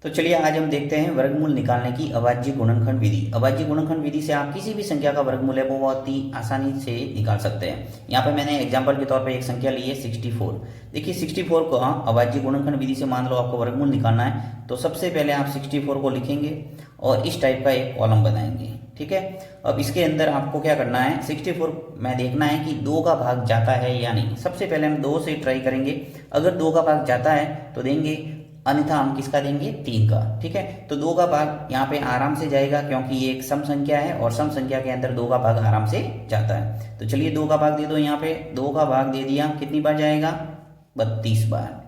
तो चलिए आज हम देखते हैं वर्गमूल निकालने की अभाज्य गुणनखंड विधि। अभाज्य गुणनखंड विधि से आप किसी भी संख्या का वर्गमूल है वो बहुत ही आसानी से निकाल सकते हैं। यहाँ पे मैंने एग्जांपल के तौर पे एक संख्या ली है 64। देखिए 64 को अभाज्य गुणनखंड विधि से मान लो आपको वर्गमूल निकालना है, तो सबसे पहले आप 64 को लिखेंगे और इस टाइप का एक कॉलम बनाएंगे। ठीक है, अब इसके अंदर आपको क्या करना है, 64 में देखना है कि 2 का भाग जाता है या नहीं। सबसे पहले हम 2 से ट्राई करेंगे, अगर 2 का भाग जाता है तो देंगे, अन्यथा हम किसका देंगे, 3 का। ठीक है, तो 2 का भाग यहाँ पे आराम से जाएगा क्योंकि ये एक सम संख्या है और सम संख्या के अंदर 2 का भाग आराम से जाता है। तो चलिए 2 का भाग दे दो, यहाँ पे 2 का भाग दे दिया, कितनी बार जाएगा, 32 बार।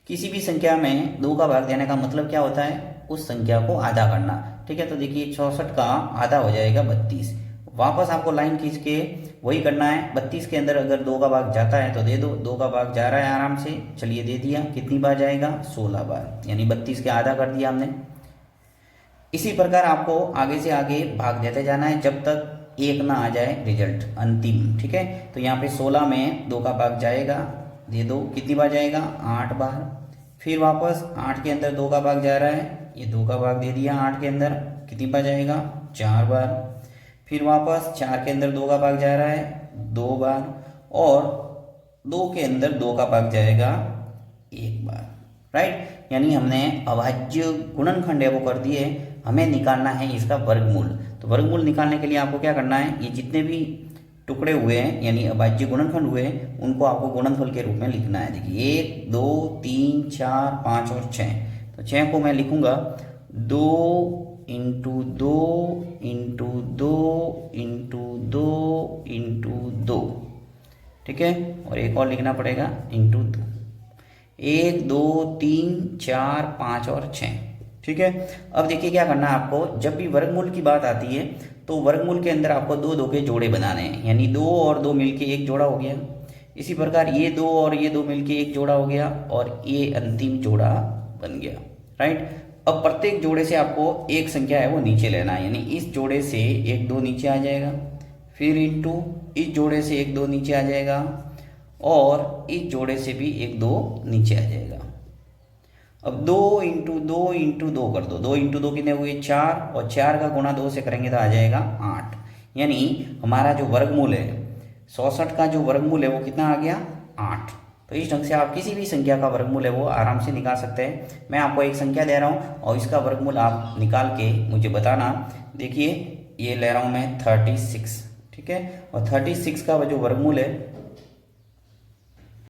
किसी भी संख्या में 2 का भाग देने का मतलब क्या होता है, उस संख्या को आधा करना। ठीक है, तो देखिए 64 का आधा हो जाएगा 32। वापस आपको लाइन खींच के वही करना है, 32 के अंदर अगर 2 का भाग जाता है तो दे दो, 2 का भाग जा रहा है आराम से, चलिए दे दिया, कितनी बार जाएगा, 16 बार, यानी 32 के आधा कर दिया हमने। इसी प्रकार आपको आगे से आगे भाग देते जाना है जब तक 1 ना आ जाए रिजल्ट अंतिम। ठीक है, तो यहाँ पे 16 में 2 का भाग जाएगा, दे दो, कितनी बार जाएगा, 8 बार। फिर वापस 8 के अंदर 2 का भाग जा रहा है, ये 2 का भाग दे दिया, 8 के अंदर कितनी बार जाएगा, 4 बार। फिर वापस 4 के अंदर 2 का भाग जा रहा है, 2 बार, और 2 के अंदर 2 का भाग जाएगा 1 बार। राइट, यानी हमने अभाज्य गुणनखंड है वो कर दिए, हमें निकालना है इसका वर्गमूल। तो वर्गमूल निकालने के लिए आपको क्या करना है, ये जितने भी टुकड़े हुए हैं यानी अभाज्य गुणनखंड हुए उनको आपको गुणनफल के रूप में लिखना है। देखिए 1 2 3 4 5 और 6, तो 6 को मैं लिखूंगा 2 इंटू 2 इंटू 2 इंटू 2 इंटू 2। ठीक है, और एक और लिखना पड़ेगा इंटू 2। 1 2 3 4 5 और 6। ठीक है, अब देखिए क्या करना है आपको, जब भी वर्गमूल की बात आती है तो वर्गमूल के अंदर आपको 2 2 के जोड़े बनाने हैं, यानी 2 और 2 मिलके एक जोड़ा हो गया। इसी प्रकार ये 2 और ये 2 मिलके एक जोड़ा हो गया और ये अंतिम जोड़ा बन गया। राइट, अब प्रत्येक जोड़े से आपको एक संख्या है वो नीचे लेना है, यानी इस जोड़े से 1 2 नीचे आ जाएगा, फिर इंटू इस जोड़े से 1 2 नीचे आ जाएगा, और इस जोड़े से भी 1 2 नीचे आ जाएगा। अब 2 इंटू 2 इंटू 2 कर दो, 2 इंटू 2 कितने हुए, 4, और 4 का गुणा 2 से करेंगे तो आ जाएगा 8। यानी हमारा जो वर्गमूल है 64 का जो वर्गमूल है वो कितना आ गया, 8। तो इस ढंग से आप किसी भी संख्या का वर्गमूल है वो आराम से निकाल सकते हैं। मैं आपको एक संख्या दे रहा हूँ और इसका वर्गमूल आप निकाल के मुझे बताना। देखिए ये ले रहा हूँ मैं 36। ठीक है, और 36 का जो वर्गमूल है